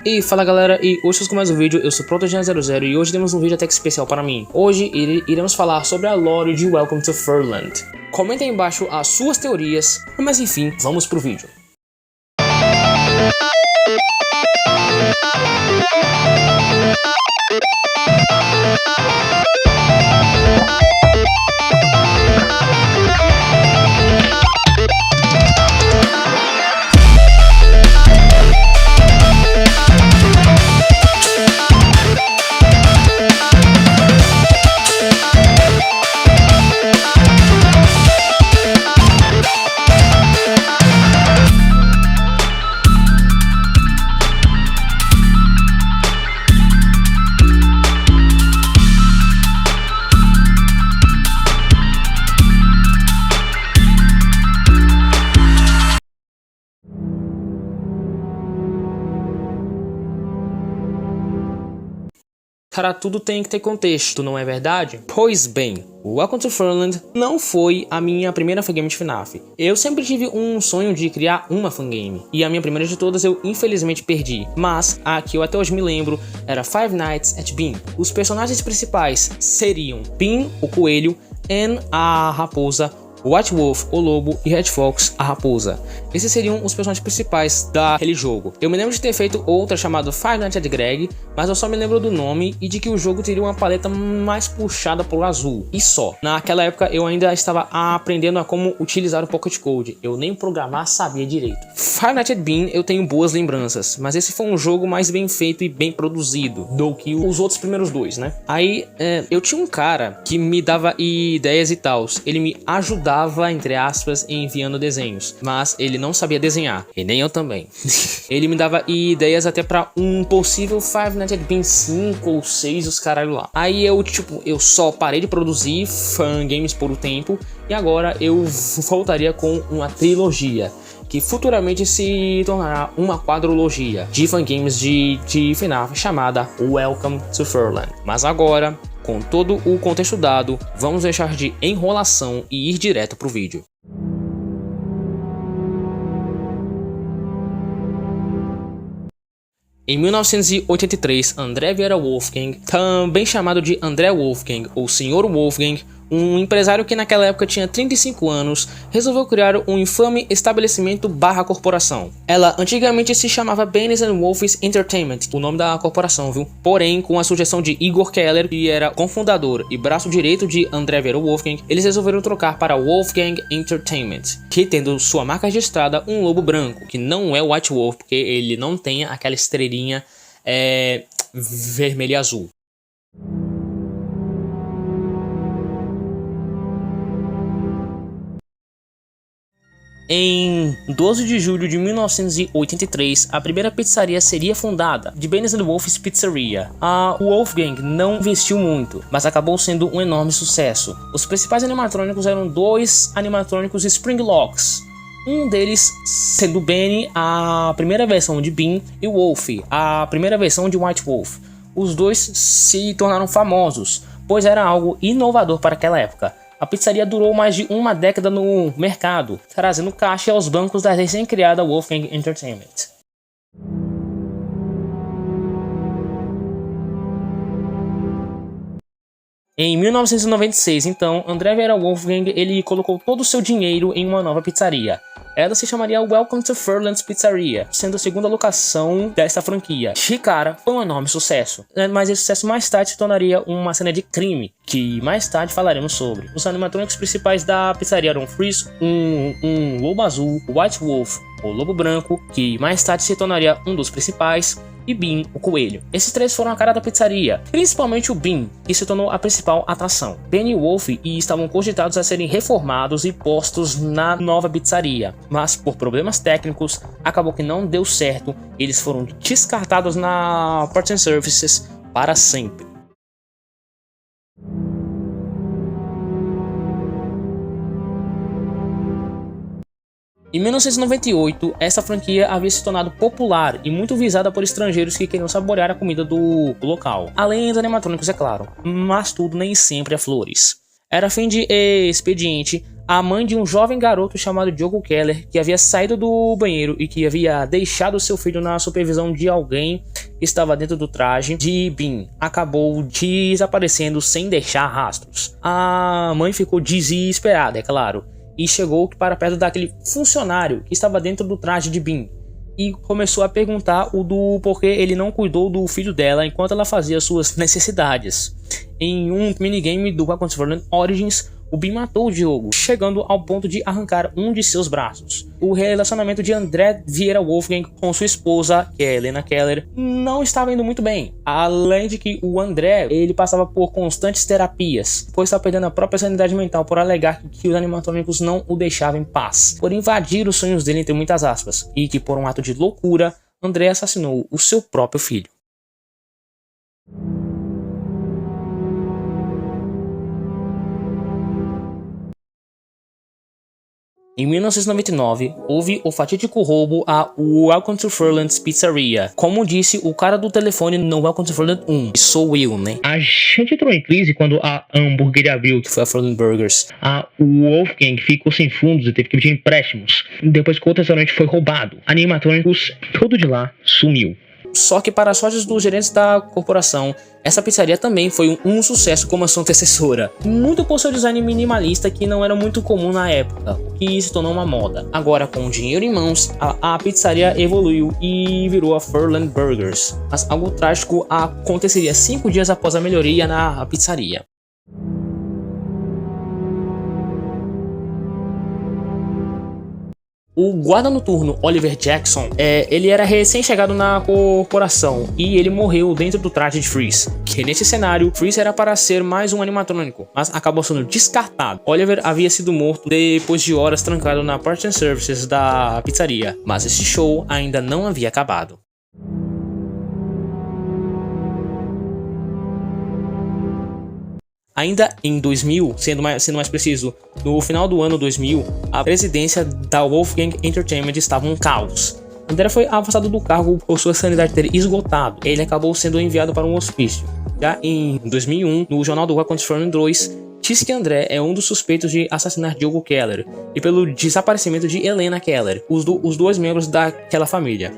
E fala galera, e hoje estamos com mais um vídeo. Eu sou Protogen00 e hoje temos um vídeo até que especial para mim. Hoje iremos falar sobre a lore de Welcome to Furland. Comentem aí embaixo as suas teorias, mas enfim, vamos pro vídeo. Cara, tudo tem que ter contexto, não é verdade? Pois bem, Welcome to Furland não foi a minha primeira fangame de FNAF. Eu sempre tive um sonho de criar uma fangame, e a minha primeira de todas eu infelizmente perdi. Mas a que eu até hoje me lembro era Five Nights at Bean. Os personagens principais seriam Bean, o coelho, Anne, a raposa, White Wolf, o lobo, e Red Fox, a raposa. Esses seriam os personagens principais daquele jogo. Eu me lembro de ter feito outra chamada Five Nights at Greg, mas eu só me lembro do nome e de que o jogo teria uma paleta mais puxada pro azul. E só. Naquela época eu ainda estava aprendendo a como utilizar o Pocket Code. Eu nem programar sabia direito. Five Nights at Bean eu tenho boas lembranças, mas esse foi um jogo mais bem feito e bem produzido do que os outros primeiros dois, né? Aí eu tinha um cara que me dava ideias e tal. Ele me ajudava, entre aspas, enviando desenhos, mas ele não sabia desenhar, e nem eu também. Ele me dava ideias até pra um possível Five Nights at Bean 5 ou 6, os caralho lá. Aí eu só parei de produzir fangames por um tempo, e agora eu voltaria com uma trilogia, que futuramente se tornará uma quadrologia de fangames de FNAF chamada Welcome to Furland. Mas agora, com todo o contexto dado, vamos deixar de enrolação e ir direto pro vídeo. Em 1983, André Vieira Wolfgang, também chamado de André Wolfgang ou Sr. Wolfgang, um empresário que naquela época tinha 35 anos, resolveu criar um infame estabelecimento / corporação. Ela antigamente se chamava Bennis & Wolfs Entertainment, o nome da corporação, viu? Porém, com a sugestão de Igor Keller, que era cofundador e braço direito de André Vieira Wolfgang, eles resolveram trocar para Wolfgang Entertainment, que tendo sua marca registrada um lobo branco, que não é o White Wolf, porque ele não tem aquela estrelinha vermelha e azul. Em 12 de julho de 1983, a primeira pizzaria seria fundada, de Bennis & Wolf's Pizzeria. A Wolfgang não investiu muito, mas acabou sendo um enorme sucesso. Os principais animatrônicos eram dois animatrônicos Springlocks, um deles sendo Benny, a primeira versão de Bean, e Wolf, a primeira versão de White Wolf. Os dois se tornaram famosos, pois era algo inovador para aquela época. A pizzaria durou mais de uma década no mercado, trazendo caixa aos bancos da recém-criada Wolfgang Entertainment. Em 1996, então, André Vieira Wolfgang ele colocou todo o seu dinheiro em uma nova pizzaria. Ela se chamaria Welcome to Furland's Pizzeria, sendo a segunda locação desta franquia. De cara, foi um enorme sucesso, mas esse sucesso mais tarde se tornaria uma cena de crime, que mais tarde falaremos sobre. Os animatrônicos principais da pizzaria eram Freeze, um lobo azul, White Wolf, o lobo branco, que mais tarde se tornaria um dos principais, e Bean, o coelho. Esses três foram a cara da pizzaria, principalmente o Bean, que se tornou a principal atração. Ben e Wolf estavam cogitados a serem reformados e postos na nova pizzaria, mas por problemas técnicos, acabou que não deu certo, eles foram descartados na Parts and Services para sempre. Em 1998, essa franquia havia se tornado popular e muito visada por estrangeiros que queriam saborear a comida do local, além dos animatrônicos, é claro, mas tudo nem sempre é flores. Era fim de expediente, a mãe de um jovem garoto chamado Diogo Keller, que havia saído do banheiro e que havia deixado seu filho na supervisão de alguém que estava dentro do traje de Bean, acabou desaparecendo sem deixar rastros. A mãe ficou desesperada, é claro, e chegou para perto daquele funcionário que estava dentro do traje de Bean e começou a perguntar o do porquê ele não cuidou do filho dela enquanto ela fazia suas necessidades. Em um minigame do Welcome to Furland Origins, o Bean matou o Diogo, chegando ao ponto de arrancar um de seus braços. O relacionamento de André Vieira Wolfgang com sua esposa, que é Helena Keller, não estava indo muito bem. Além de que o André, ele passava por constantes terapias, pois estava perdendo a própria sanidade mental por alegar que os animatrônicos não o deixavam em paz, por invadir os sonhos dele, entre muitas aspas, e que por um ato de loucura, André assassinou o seu próprio filho. Em 1999, houve o fatídico roubo a Welcome to Furland's Pizzeria. Como disse o cara do telefone no Welcome to Furland 1, sou eu, né? A gente entrou em crise quando a hamburgueria abriu, que foi a Furland Burgers. A Wolfgang ficou sem fundos e teve que pedir empréstimos. Depois que o outro restaurante foi roubado, animatrônicos, tudo de lá sumiu. Só que para as sortes dos gerentes da corporação, essa pizzaria também foi um sucesso como a sua antecessora. Muito por seu design minimalista que não era muito comum na época, o que se tornou uma moda. Agora, com dinheiro em mãos, a pizzaria evoluiu e virou a Furland Burgers. Mas algo trágico aconteceria 5 dias após a melhoria na pizzaria. O guarda noturno Oliver Jackson, ele era recém-chegado na corporação e ele morreu dentro do traje de Freeze. Que nesse cenário, Freeze era para ser mais um animatrônico, mas acabou sendo descartado. Oliver havia sido morto depois de horas trancado na Parts and Services da pizzaria, mas esse show ainda não havia acabado. Ainda em 2000, sendo mais preciso, no final do ano 2000, a presidência da Wolfgang Entertainment estava um caos. André foi afastado do cargo por sua sanidade ter esgotado. Ele acabou sendo enviado para um hospício. Já em 2001, no jornal do Welcome to Furland 2, diz que André é um dos suspeitos de assassinar Diogo Keller e pelo desaparecimento de Helena Keller, os dois membros daquela família.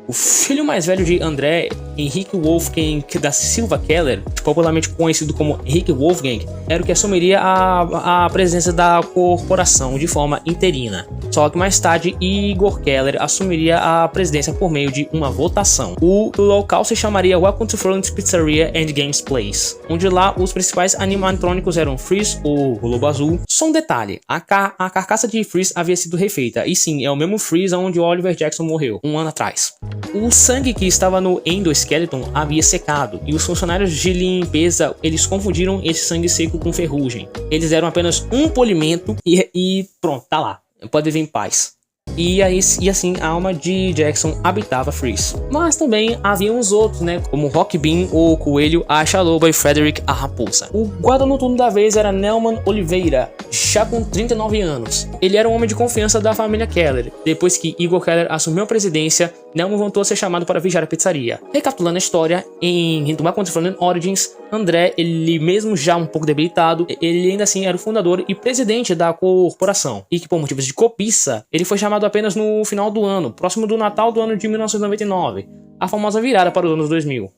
O filho mais velho de André, Henrique Wolfgang da Silva Keller, popularmente conhecido como Henrique Wolfgang, era o que assumiria a presidência da corporação de forma interina. Só que mais tarde, Igor Keller assumiria a presidência por meio de uma votação. O local se chamaria Welcome to Furland's Pizzeria and Games Place, onde lá os principais animatrônicos eram Freeze, o Lobo Azul. Só um detalhe, a carcaça de Freeze havia sido refeita, e sim, é o mesmo Freeze onde Oliver Jackson morreu, um ano atrás. O sangue que estava no endoskeleton havia secado, e os funcionários de limpeza, eles confundiram esse sangue seco com ferrugem. Eles deram apenas um polimento e pronto, tá lá. Pode vir em paz. E assim a alma de Jackson habitava Freeze. Mas também havia uns outros, né? Como Rock Bean, o Coelho, a Chaloba e Frederick, a Raposa. O guarda noturno da vez era Nelman Oliveira, já com 39 anos. Ele era um homem de confiança da família Keller. Depois que Igor Keller assumiu a presidência, Nelman voltou a ser chamado para vigiar a pizzaria. Recapitulando a história, em Welcome to Furland Origins, André, ele mesmo já um pouco debilitado, ele ainda assim era o fundador e presidente da corporação. E que por motivos de cobiça, ele foi chamado apenas no final do ano, próximo do Natal do ano de 1999, a famosa virada para os anos 2000.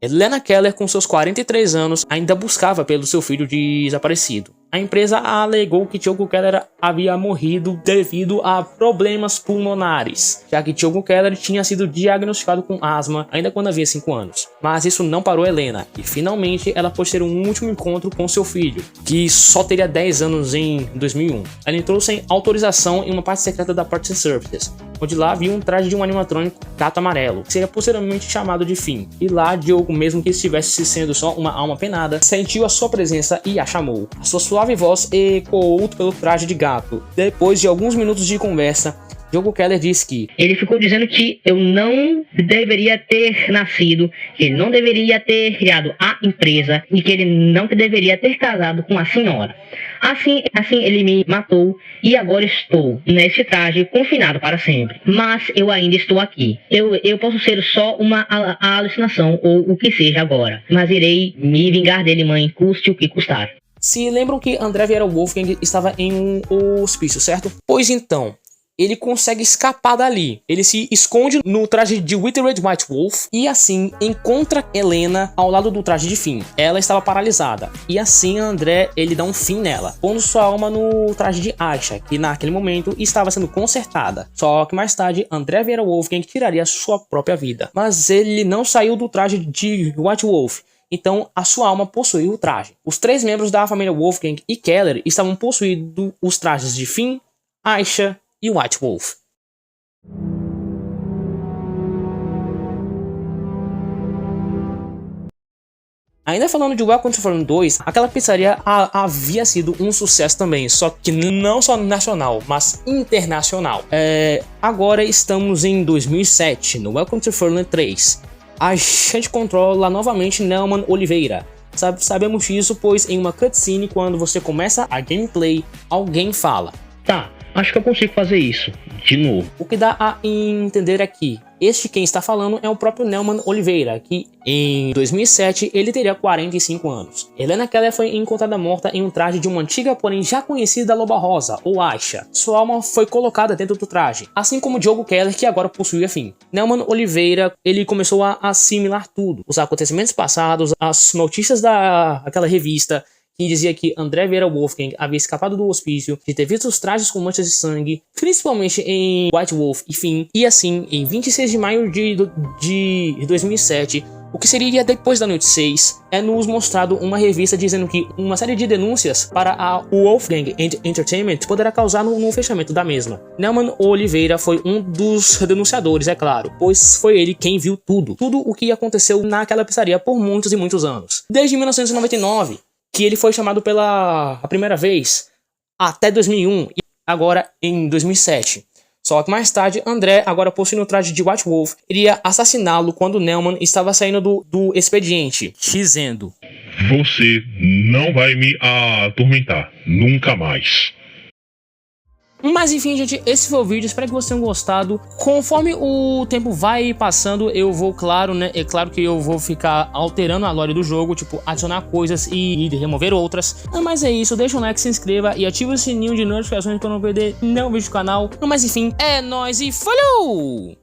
Helena Keller, com seus 43 anos, ainda buscava pelo seu filho desaparecido. A empresa alegou que Diogo Keller havia morrido devido a problemas pulmonares, já que Diogo Keller tinha sido diagnosticado com asma ainda quando havia 5 anos. Mas isso não parou Helena, e finalmente ela pôde ter um último encontro com seu filho, que só teria 10 anos em 2001. Ela entrou sem autorização em uma parte secreta da Parts and Services, onde lá havia um traje de um animatrônico gato amarelo, que seria posteriormente chamado de Finn. E lá Diogo, mesmo que estivesse sendo só uma alma penada, sentiu a sua presença e a chamou. A sua suave voz ecoou pelo traje de gato. Depois de alguns minutos de conversa, Diogo Keller disse que ele ficou dizendo que eu não deveria ter nascido, que ele não deveria ter criado a empresa e que ele não deveria ter casado com a senhora. Assim ele me matou e agora estou nesse traje confinado para sempre. Mas eu ainda estou aqui. Eu posso ser só uma alucinação ou o que seja agora, mas irei me vingar dele, mãe, custe o que custar. Se lembram que André Vieira Wolfgang estava em um hospício, certo? Pois então, ele consegue escapar dali. Ele se esconde no traje de Withered White Wolf e assim encontra Helena ao lado do traje de Finn. Ela estava paralisada e assim André ele dá um fim nela, pondo sua alma no traje de Aisha, que naquele momento estava sendo consertada. Só que mais tarde André Vieira Wolfgang tiraria sua própria vida. Mas ele não saiu do traje de White Wolf. Então, a sua alma possuiu o traje. Os 3 membros da família Wolfgang e Keller estavam possuindo os trajes de Finn, Aisha e White Wolf. Ainda falando de Welcome to Fallen 2, aquela pizzaria havia sido um sucesso também, só que não só nacional, mas internacional. Agora estamos em 2007, no Welcome to Fallen 3. A gente controla novamente Nelman Oliveira. Sabemos disso, pois em uma cutscene, quando você começa a gameplay, alguém fala: Tá, acho que eu consigo fazer isso de novo. O que dá a entender é que quem está falando é o próprio Nelman Oliveira, que em 2007 ele teria 45 anos. Helena Keller foi encontrada morta em um traje de uma antiga, porém já conhecida Loba Rosa, ou Aisha. Sua alma foi colocada dentro do traje, assim como Diogo Keller, que agora possuía Finn. Nelman Oliveira, ele começou a assimilar tudo, os acontecimentos passados, as notícias daquela revista, que dizia que André Vieira Wolfgang havia escapado do hospício, de ter visto os trajes com manchas de sangue, principalmente em White Wolf e Finn, e assim, em 26 de maio de 2007, o que seria depois da noite 6, é nos mostrado uma revista dizendo que uma série de denúncias para a Wolfgang Entertainment poderá causar no fechamento da mesma. Nelman Oliveira foi um dos denunciadores, é claro, pois foi ele quem viu tudo o que aconteceu naquela pizzaria por muitos e muitos anos. Desde 1999, que ele foi chamado pela primeira vez, até 2001 e agora em 2007. Só que mais tarde, André, agora possuindo o traje de White Wolf, iria assassiná-lo quando Nelman estava saindo do expediente, dizendo: Você não vai me atormentar, nunca mais. Mas enfim, gente, esse foi o vídeo, espero que vocês tenham gostado. Conforme o tempo vai passando, eu vou, claro, né, é claro que eu vou ficar alterando a lore do jogo, tipo, adicionar coisas e remover outras. Mas é isso, deixa um like, se inscreva e ative o sininho de notificações para não perder nenhum vídeo do canal. Mas enfim, é nóis e falou!